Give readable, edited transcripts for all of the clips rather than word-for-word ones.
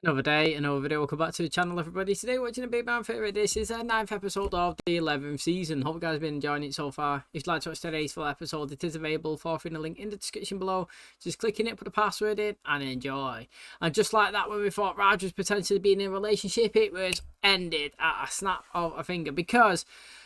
Another day, another video. Welcome back to the channel, everybody. Today, watching a Big Bang Theory. This is the 9th episode of the 11th season. Hope you guys have been enjoying it so far. If you'd like to watch today's full episode, it is available for free in the link in the description below. Just click in it, put the password in, and enjoy. And just like that, when we thought Raj was potentially being in a relationship, it was ended at a snap of a finger because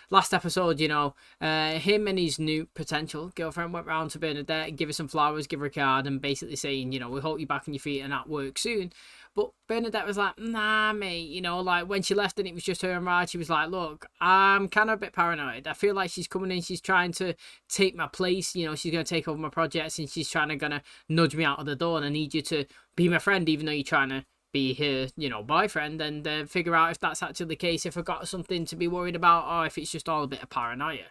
last episode, him and his new potential girlfriend went round to Bernadette, give her some flowers, give her a card, and basically saying, we hope you're back on your feet and at work soon. But Bernadette was like, nah, mate, like when she left and it was just her and Raj, she was like, look, I'm kind of a bit paranoid. I feel like she's coming in, she's trying to take my place, she's going to take over my projects and she's gonna nudge me out of the door, and I need you to be my friend even though you're trying to be her, boyfriend, and figure out if that's actually the case, if I've got something to be worried about, or if it's just all a bit of paranoia.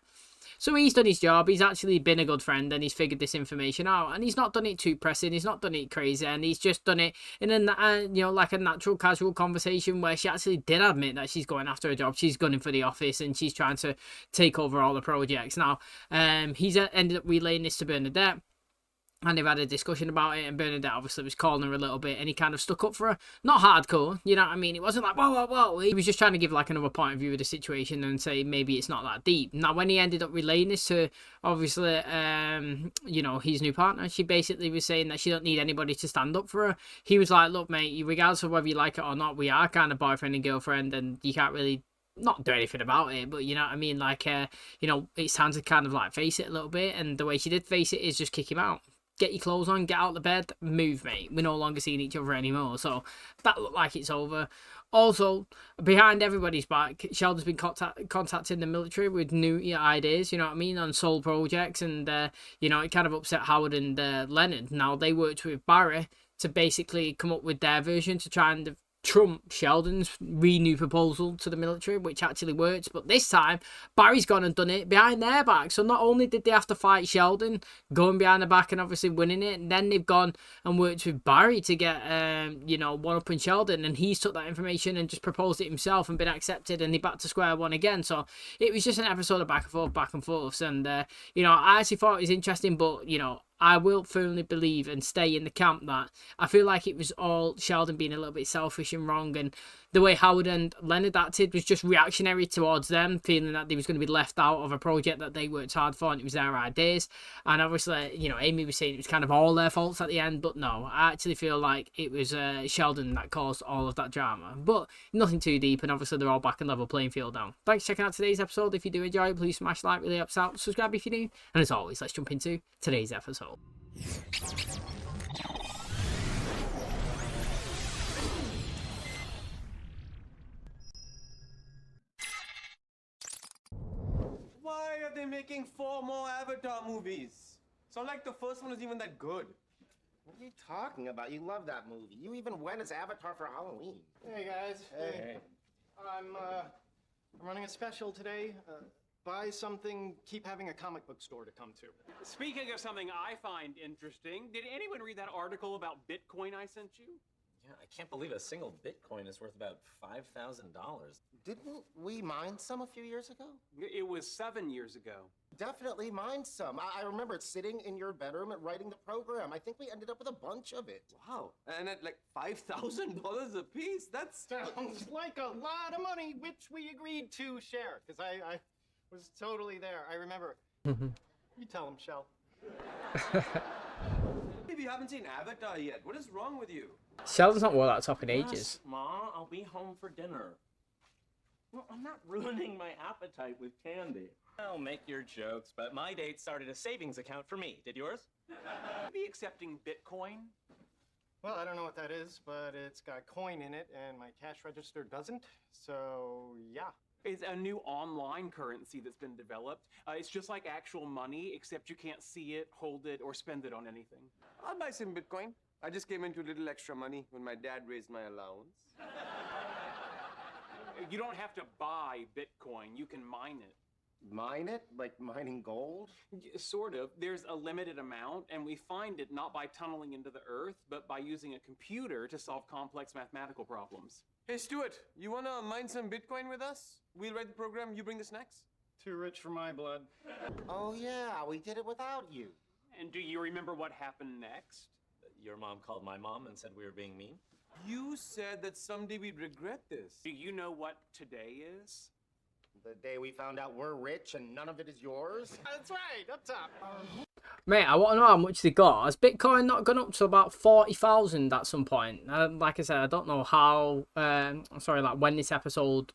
So he's done his job, he's actually been a good friend, and he's figured this information out, and he's not done it too pressing, he's not done it crazy, and he's just done it in a, like a natural, casual conversation where she actually did admit that she's going after a job, she's gunning for the office, and she's trying to take over all the projects. Now, he's ended up relaying this to Bernadette, and they've had a discussion about it, and Bernadette obviously was calling her a little bit, and he kind of stuck up for her. Not hardcore, you know what I mean? It wasn't like, whoa, whoa, whoa. He was just trying to give like another point of view of the situation and say maybe it's not that deep. Now, when he ended up relaying this to, obviously, his new partner, she basically was saying that she don't need anybody to stand up for her. He was like, look, mate, regardless of whether you like it or not, we are kind of boyfriend and girlfriend, and you can't really not do anything about it, but you know what I mean? Like, it's time to kind of like face it a little bit, and the way she did face it is just kick him out. Get your clothes on, get out of bed, move, mate. We're no longer seeing each other anymore. So that looked like it's over. Also, behind everybody's back, Sheldon's been contacting the military with new ideas, you know what I mean, on soul projects. And, it kind of upset Howard and Leonard. Now, they worked with Barry to basically come up with their version to try and trump Sheldon's new proposal to the military, which actually works. But this time, Barry's gone and done it behind their back. So not only did they have to fight Sheldon, going behind the back and obviously winning it, and then they've gone and worked with Barry to get, one up in Sheldon, and he's took that information and just proposed it himself and been accepted, and they're back to square one again. So it was just an episode of back and forth. And, I actually thought it was interesting, but, I will firmly believe and stay in the camp that I feel like it was all Sheldon being a little bit selfish and wrong, and the way Howard and Leonard acted was just reactionary towards them, feeling that they was going to be left out of a project that they worked hard for and it was their ideas. And obviously, Amy was saying it was kind of all their faults at the end, but no, I actually feel like it was Sheldon that caused all of that drama. But nothing too deep, and obviously they're all back in level playing field now. Thanks for checking out today's episode. If you do enjoy it, please smash like, really helps out. Subscribe if you do. And as always, let's jump into today's episode. Why are they making 4 more Avatar movies? It's not like the first one was even that good. What are you talking about? You love that movie. You even went as Avatar for Halloween. Hey guys. Hey. I'm running a special today. Buy something, keep having a comic book store to come to. Speaking of something I find interesting, did anyone read that article about Bitcoin I sent you? Yeah, I can't believe a single Bitcoin is worth about $5,000. Didn't we mine some a few years ago? It was 7 years ago. Definitely mined some. I remember it sitting in your bedroom and writing the program. I think we ended up with a bunch of it. Wow. And at like $5,000 a piece? That's... Sounds like a lot of money, which we agreed to share, because I was totally there. I remember. You tell him, Shell. If you haven't seen Avatar yet, what is wrong with you? Sheldon's not wore that top in ages. Yes, Ma, I'll be home for dinner. Well, I'm not ruining my appetite with candy. I'll make your jokes, but my date started a savings account for me. Did yours? Be accepting Bitcoin? Well, I don't know what that is, but it's got coin in it, and my cash register doesn't. So, yeah. It's a new online currency that's been developed. It's just like actual money, except you can't see it, hold it, or spend it on anything. I'll buy some Bitcoin. I just came into a little extra money when my dad raised my allowance. You don't have to buy Bitcoin, you can mine it. Mine it? Like mining gold? Sort of. There's a limited amount, and we find it not by tunneling into the earth, but by using a computer to solve complex mathematical problems. Hey, Stuart, you wanna mine some Bitcoin with us? We'll write the program, you bring the snacks? Too rich for my blood. Oh yeah, we did it without you. And do you remember what happened next? Your mom called my mom and said we were being mean? You said that someday we'd regret this. Do you know what today is? The day we found out we're rich and none of it is yours? That's right, up top. Mate, I want to know how much they got. Has Bitcoin not gone up to about 40,000 at some point? Like I said, I don't know how. Sorry, like when this episode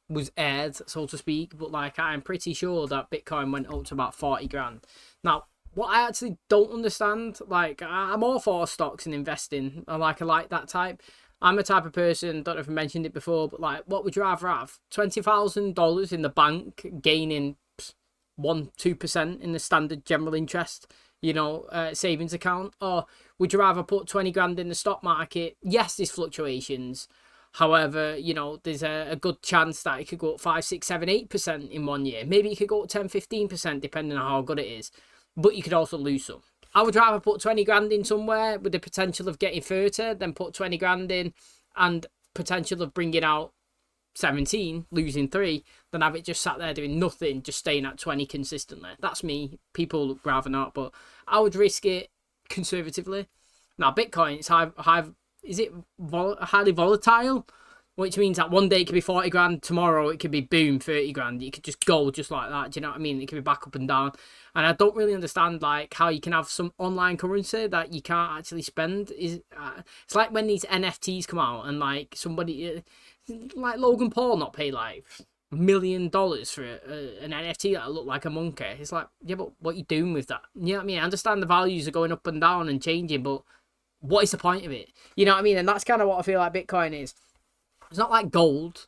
was aired, so to speak. But like, I'm pretty sure that Bitcoin went up to about 40 grand. Now, what I actually don't understand, like, I'm all for stocks and investing. I like that type. I'm a type of person, don't know if I mentioned it before, but like, what would you rather have? $20,000 in the bank, gaining 1-2% in the standard general interest, savings account? Or would you rather put 20 grand in the stock market? Yes, there's fluctuations. However, there's a good chance that it could go up 5, 6, 7, 8% in 1 year. Maybe it could go up 10, 15%, depending on how good it is. But you could also lose some. I would rather put 20 grand in somewhere with the potential of getting 30 than put 20 grand in and potential of bringing out 17, losing 3, than have it just sat there doing nothing, just staying at 20 consistently. That's me. People would rather not, but I would risk it conservatively. Now, Bitcoin, it's highly volatile, which means that one day it could be 40 grand, tomorrow it could be boom, 30 grand. It could just go just like that. Do you know what I mean? It could be back up and down. And I don't really understand like how you can have some online currency that you can't actually spend. It's like when these NFTs come out and like somebody like Logan Paul not pay like $1 million for an NFT that look like a monkey. It's like, yeah, but what are you doing with that? You know what I mean? I understand the values are going up and down and changing, but what is the point of it? You know what I mean? And that's kind of what I feel like Bitcoin is. It's not like gold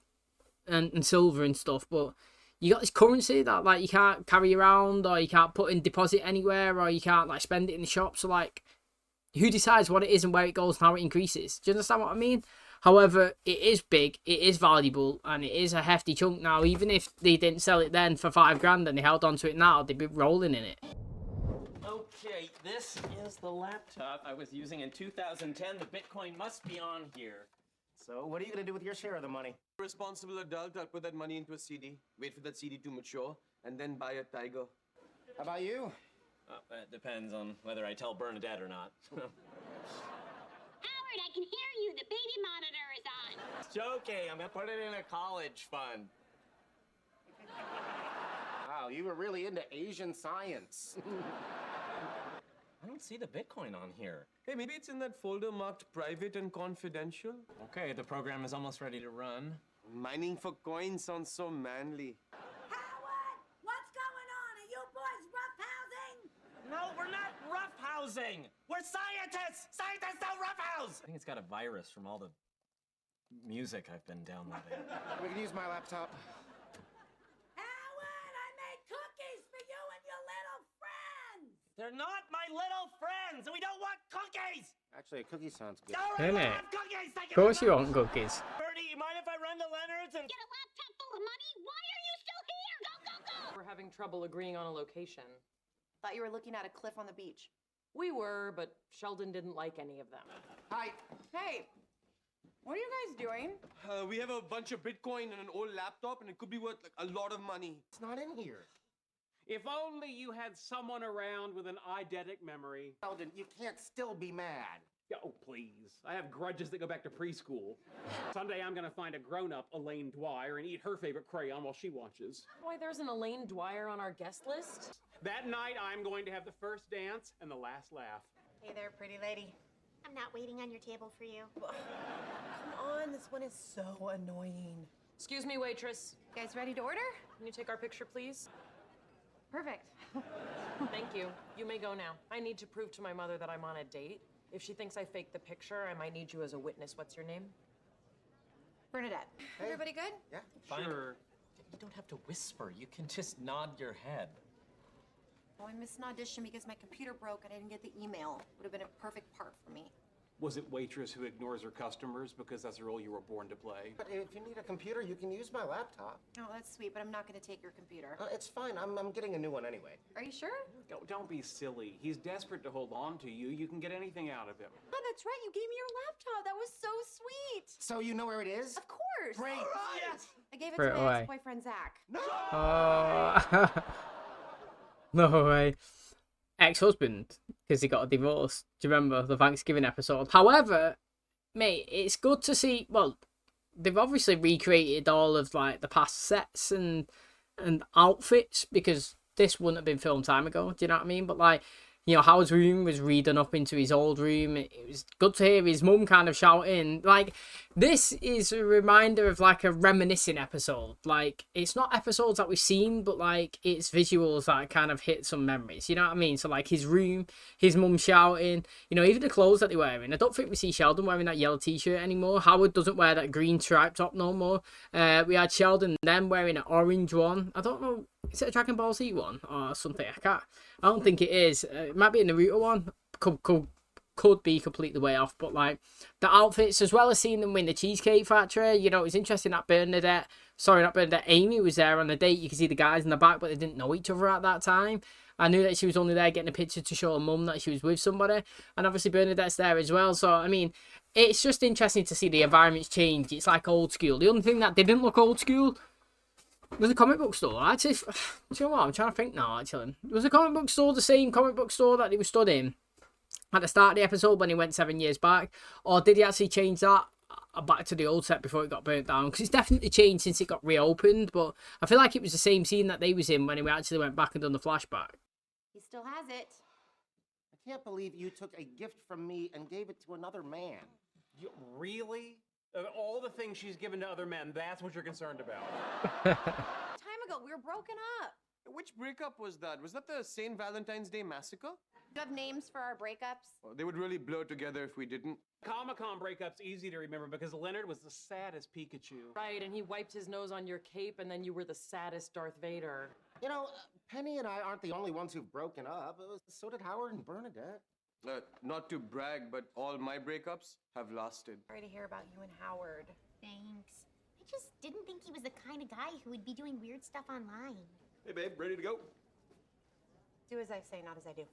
and silver and stuff, but you got this currency that like you can't carry around, or you can't put in deposit anywhere, or you can't like spend it in the shop. So like, who decides what it is and where it goes and how it increases? Do you understand what I mean? However, it is big, it is valuable, and it is a hefty chunk now. Even if they didn't sell it then for 5 grand and they held on to it now, they'd be rolling in it. Okay, this is the laptop I was using in 2010. The Bitcoin must be on here. So what are you gonna do with your share of the money? Responsible adult, I'll put that money into a CD, wait for that CD to mature, and then buy a tiger. How about you? It depends on whether I tell Bernadette or not. Howard, I can hear you. The baby monitor is on. It's joking. I'm gonna put it in a college fund. Wow, you were really into Asian science. I don't see the Bitcoin on here. Hey, maybe it's in that folder marked private and confidential? Okay, the program is almost ready to run. Mining for coins sounds so manly. Howard, what's going on? Are you boys roughhousing? No, we're not roughhousing. We're scientists. Scientists don't roughhouse. I think it's got a virus from all the music I've been downloading. We can use my laptop. Howard, I made cookies for you and your little friends. They're not my little friends, and we don't want cookies. Actually, a cookie sounds good. All Hey, right, we'll mate. have cookies. Thank Of course you want cookies. Bertie, you mind if I run to Leonard's and... Get a laptop full of money? Why are you still here? Go, go, go! We're having trouble agreeing on a location. Thought you were looking at a cliff on the beach. We were, but Sheldon didn't like any of them. Hi. Hey, what are you guys doing? We have a bunch of Bitcoin and an old laptop, and it could be worth like a lot of money. It's not in here. If only you had someone around with an eidetic memory. Sheldon, you can't still be mad. Yeah, oh, please. I have grudges that go back to preschool. Someday I'm gonna find a grown-up, Elaine Dwyer, and eat her favorite crayon while she watches. Why, there's an Elaine Dwyer on our guest list? That night, I'm going to have the first dance and the last laugh. Hey there, pretty lady. I'm not waiting on your table for you. Come on, this one is so annoying. Excuse me, waitress. You guys ready to order? Can you take our picture, please? Perfect. Thank you. You may go now. I need to prove to my mother that I'm on a date. If she thinks I faked the picture, I might need you as a witness. What's your name? Bernadette. Hey. Everybody good? Yeah. Fine. Sure. You don't have to whisper. You can just nod your head. Oh, I missed an audition because my computer broke and I didn't get the email. Would have been a perfect part for me. Was it waitress who ignores her customers because that's the role you were born to play? But if you need a computer, you can use my laptop. Oh, that's sweet, but I'm not going to take your computer. It's fine. I'm getting a new one anyway. Are you sure? Don't be silly. He's desperate to hold on to you. You can get anything out of him. Oh, that's right. You gave me your laptop. That was so sweet. So you know where it is? Of course. Great. Yes! I gave it Right to my away. ex-boyfriend, Zach. No! Oh. No way. Ex-husband, because he got a divorce. Do you remember the Thanksgiving episode? However, mate, it's good to see. Well, they've obviously recreated all of like the past sets and outfits, because this wouldn't have been filmed time ago. Do you know what I mean? But like, you know, Howard's room was redone up into his old room. It was good to hear his mum kind of shouting. Like, this is a reminder of like a reminiscing episode. Like, it's not episodes that we've seen, but like it's visuals that kind of hit some memories. You know what I mean? So like his room, his mum shouting, you know, even the clothes that they're wearing. I don't think we see Sheldon wearing that yellow t-shirt anymore. Howard doesn't wear that green stripe top no more. We had Sheldon then wearing an orange one. I don't know. Is it a Dragon Ball Z one or something? I don't think it is. It might be a Naruto one. Could be completely way off. But like the outfits, as well as seeing them win the Cheesecake Factory, you know, it's interesting that Amy was there on the date. You can see the guys in the back, but they didn't know each other at that time. I knew that she was only there getting a picture to show her mum that she was with somebody. And obviously Bernadette's there as well. So, I mean, it's just interesting to see the environments change. It's like old school. The only thing that didn't look old school was a comic book store. Actually, do you know what? I'm trying to think now, actually. Was the comic book store the same comic book store that he was stood in at the start of the episode when he went 7 years back? Or did he actually change that back to the old set before it got burnt down? Because it's definitely changed since it got reopened, but I feel like it was the same scene that they was in when he actually went back and done the flashback. He still has it. I can't believe you took a gift from me and gave it to another man. You, really? Of all the things she's given to other men, that's what you're concerned about? Time ago, we were broken up. Which breakup was that? Was that the St. Valentine's Day massacre? Do you have names for our breakups? Oh, they would really blur together if we didn't. Comic-Con breakup's easy to remember because Leonard was the saddest Pikachu. Right, and he wiped his nose on your cape, and then you were the saddest Darth Vader. You know, Penny and I aren't the only ones who've broken up. So did Howard and Bernadette. Not to brag, but all my breakups have lasted. Sorry to hear about you and Howard. Thanks. I just didn't think he was the kind of guy who would be doing weird stuff online. Hey, babe, ready to go? Do as I say, not as I do.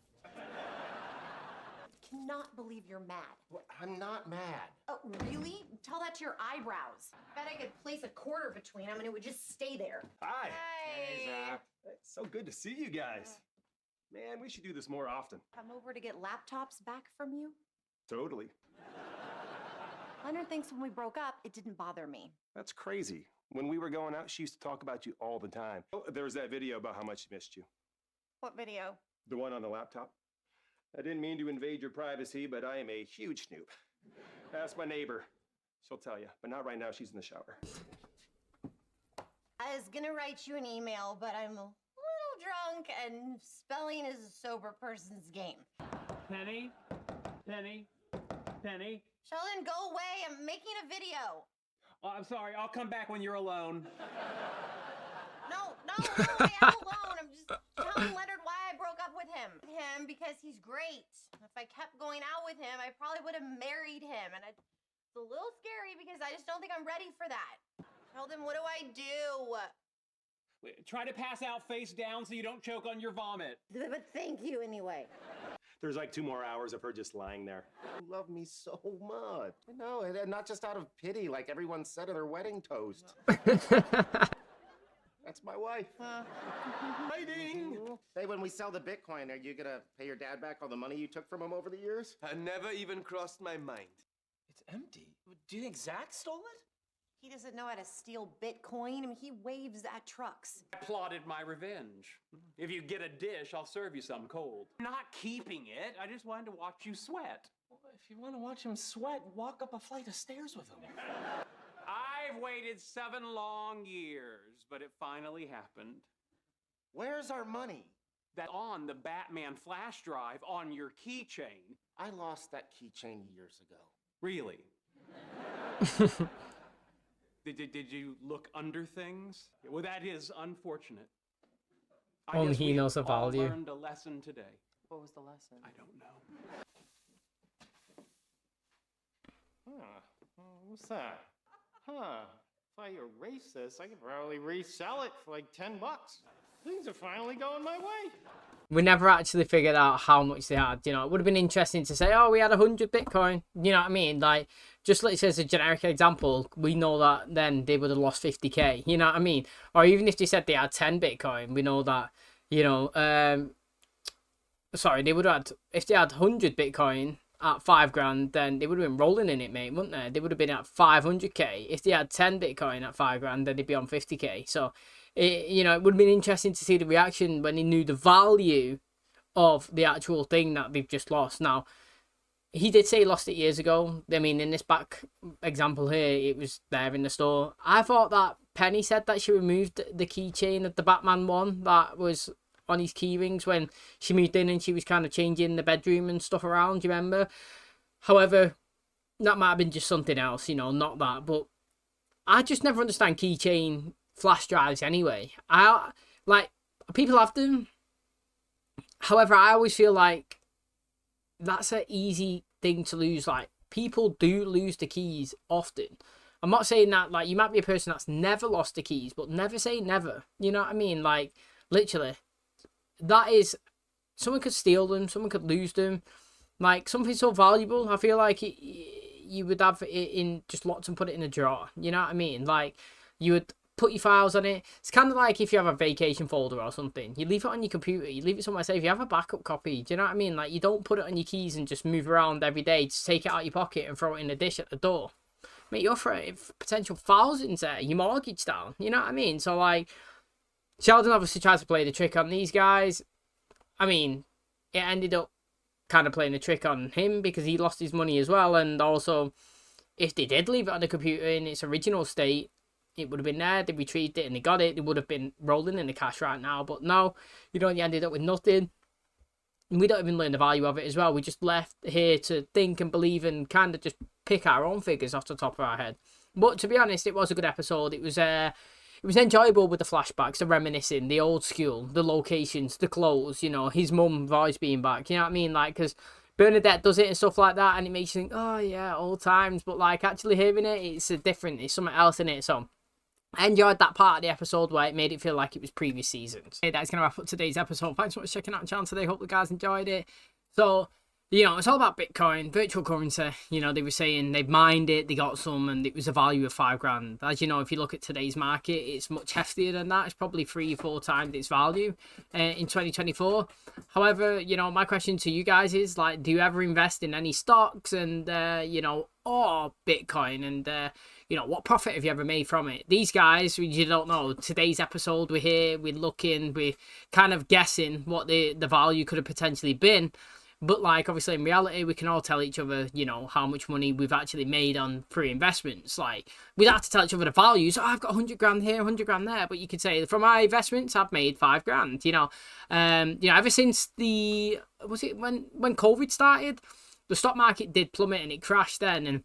Cannot believe you're mad. Well, I'm not mad. Oh, really? Tell that to your eyebrows. Bet I could place a quarter between them and it would just stay there. Hi. Hey. Zach. It's so good to see you guys. Man, we should do this more often. Come over to get laptops back from you? Totally. Leonard thinks when we broke up, it didn't bother me. That's crazy. When we were going out, she used to talk about you all the time. Oh, there was that video about how much she missed you. What video? The one on the laptop. I didn't mean to invade your privacy, but I am a huge snoop. Ask my neighbor. She'll tell you, but not right now. She's in the shower. I was gonna write you an email, but I'm a little drunk and spelling is a sober person's game. Penny? Sheldon, go away. I'm making a video. Oh, I'm sorry. I'll come back when you're alone. No, I am alone. I'm just telling Leonard why I broke up with him. Because he's great. If I kept going out with him, I probably would have married him. And it's a little scary because I just don't think I'm ready for that. Sheldon, what do I do? Try to pass out face down so you don't choke on your vomit. But thank you anyway. There's like 2 more hours of her just lying there. You love me so much. I know, and not just out of pity, like everyone said in their wedding toast. That's my wife. Fighting! Hey, when we sell the Bitcoin, are you gonna pay your dad back all the money you took from him over the years? I never even crossed my mind. It's empty. Do you think Zach stole it? He doesn't know how to steal Bitcoin. I mean, he waves at trucks. I plotted my revenge. If you get a dish, I'll serve you some cold. I'm not keeping it. I just wanted to watch you sweat. Well, if you want to watch him sweat, walk up a flight of stairs with him. I've waited 7 long years, but it finally happened. Where's our money? That on the Batman flash drive on your keychain. I lost that keychain years ago. Really? Did you look under things? Well, that is unfortunate. Only he knows the I value. learned a lesson today. What was the lesson? I don't know. What's that? If I erase this, I could probably resell it for like $10. Things are finally going my way. We never actually figured out how much they had. You know, it would have been interesting to say, oh, we had 100 Bitcoin. You know what I mean? Like, just let's say as a generic example, we know that then they would have lost 50k. You know what I mean? Or even if they said they had 10 Bitcoin, we know that, you know, sorry, they would have had, if they had 100 Bitcoin, at 5 grand, then they would have been rolling in it, mate, wouldn't they? They would have been at 500k. If they had 10 Bitcoin at 5 grand, then they'd be on 50k. So, it would have been interesting to see the reaction when they knew the value of the actual thing that they've just lost. Now, he did say he lost it years ago. I mean, in this back example here, it was there in the store. I thought that Penny said that she removed the keychain of the Batman one that was on his key rings when she moved in and she was kind of changing the bedroom and stuff around, you remember? However, that might have been just something else, not that. But I just never understand keychain flash drives anyway. People have them. However, I always feel like that's an easy thing to lose. Like, people do lose the keys often. I'm not saying that, like, you might be a person that's never lost the keys, but never say never. You know what I mean? Like, literally, that is, someone could steal them, someone could lose them. Like, something so valuable, I feel like you would have it in just locked and put it in a drawer. You know what I mean? Like, you would put your files on it. It's kind of like if you have a vacation folder or something. You leave it on your computer. You leave it somewhere safe. You have a backup copy. Do you know what I mean? Like, you don't put it on your keys and just move around every day. Just take it out of your pocket and throw it in a dish at the door. Mate, you're throwing potential thousands there. Your mortgage down. You know what I mean? So, like, Sheldon obviously tried to play the trick on these guys. I mean, it ended up kind of playing the trick on him because he lost his money as well. And also, if they did leave it on the computer in its original state, it would have been there. They retrieved it and they got it. They would have been rolling in the cash right now. But no, you ended up with nothing. And we don't even learn the value of it as well. We just left here to think and believe and kind of just pick our own figures off the top of our head. But to be honest, it was a good episode. It was enjoyable with the flashbacks, the reminiscing, the old school, the locations, the clothes, his mum voice being back. You know what I mean? Like, because Bernadette does it and stuff like that, and it makes you think, oh yeah, old times. But like, actually hearing it, it's something else in it. So I enjoyed that part of the episode where it made it feel like it was previous seasons. Hey, that's going to wrap up today's episode. Thanks so much for checking out the channel today. Hope you guys enjoyed it. So, it's all about Bitcoin, virtual currency. They were saying they've mined it, they got some, and it was a value of 5 grand. As you know, if you look at today's market, it's much heftier than that. It's probably 3 or 4 times its value in 2024. However, my question to you guys is, like, do you ever invest in any stocks and, or Bitcoin? And, what profit have you ever made from it? These guys, you don't know. Today's episode, we're here, we're looking, we're kind of guessing what the value could have potentially been. But, like, obviously, in reality, we can all tell each other, how much money we've actually made on free investments. Like, we don't have to tell each other the values. Oh, I've got 100 grand here, 100 grand there. But you could say, from my investments, I've made 5 grand, ever since when COVID started, the stock market did plummet and it crashed then. And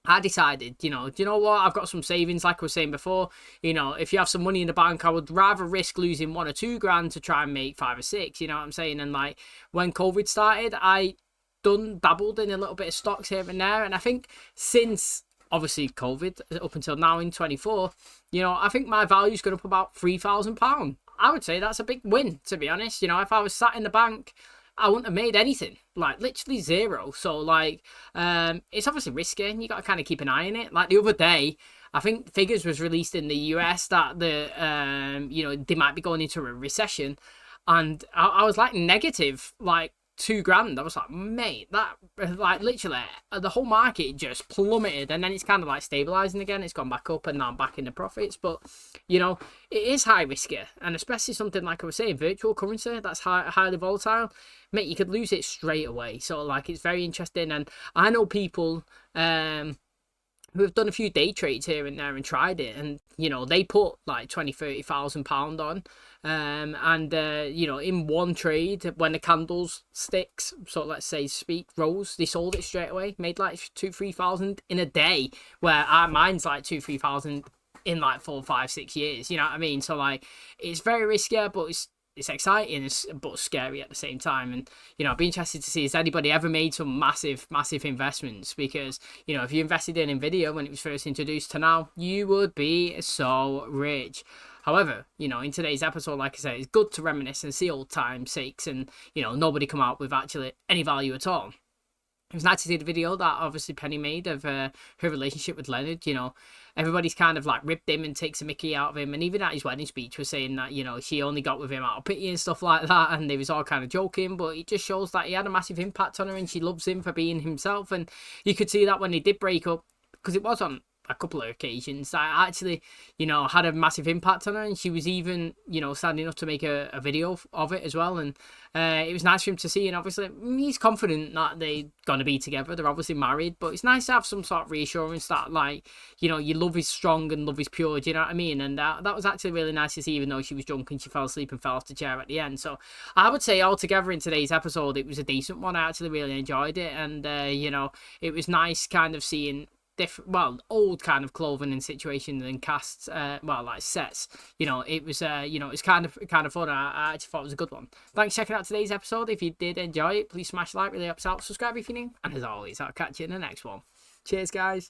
I decided, do you know what? I've got some savings, like I was saying before. If you have some money in the bank, I would rather risk losing 1 or 2 grand to try and make 5 or 6. You know what I'm saying? And like, when COVID started, I dabbled in a little bit of stocks here and there. And I think since obviously COVID up until now in 24, I think my value's gone up about £3,000. I would say that's a big win, to be honest. If I was sat in the bank, I wouldn't have made anything, like literally zero. So like, it's obviously risky and you got to kind of keep an eye on it. Like the other day, I think figures was released in the US that they might be going into a recession, and I was like negative, like 2 grand. I was like, mate, that, like, literally the whole market just plummeted, and then it's kind of like stabilizing again. It's gone back up and now I'm back in the profits. But it is high risky, and especially something like I was saying, virtual currency that's highly volatile, mate, you could lose it straight away. So like, it's very interesting. And I know people who have done a few day trades here and there and tried it, and they put like 20,000-30,000 pound on, in one trade, when the candles sticks, so let's say rose, they sold it straight away, made like 2,000-3,000 in a day, where mine's like 2,000-3,000 in like 4, 5, 6 years. You know what I mean? So like, it's very risky, but it's exciting, but scary at the same time. And I'd be interested to see, has anybody ever made some massive investments? Because if you invested in Nvidia when it was first introduced to now, you would be so rich. However, in today's episode, like I said, it's good to reminisce and see old times' sakes, and nobody come out with actually any value at all. it was nice to see the video that obviously Penny made of her relationship with Leonard. You know, everybody's kind of like ripped him and takes a mickey out of him, and even at his wedding speech was saying that, you know, she only got with him out of pity and stuff like that, and they was all kind of joking, but it just shows that he had a massive impact on her and she loves him for being himself. And you could see that when they did break up, because it was on a couple of occasions that actually, you know, had a massive impact on her, and she was even, you know, standing up to make a video of it as well. And it was nice for him to see, and obviously he's confident that they're gonna be together. They're obviously married, but it's nice to have some sort of reassurance that, like, you know, your love is strong and love is pure. Do you know what I mean? And that was actually really nice to see, even though she was drunk and she fell asleep and fell off the chair at the end. So I would say altogether in today's episode, it was a decent one. I actually really enjoyed it, and you know, it was nice kind of seeing different, well, old kind of clothing and situations and casts, well, like sets. You know, it was, you know, it's kind of fun. I actually thought it was a good one. Thanks for checking out today's episode. If you did enjoy it, please smash like, really helps out. Subscribe if you're new, and as always, I'll catch you in the next one. Cheers, guys.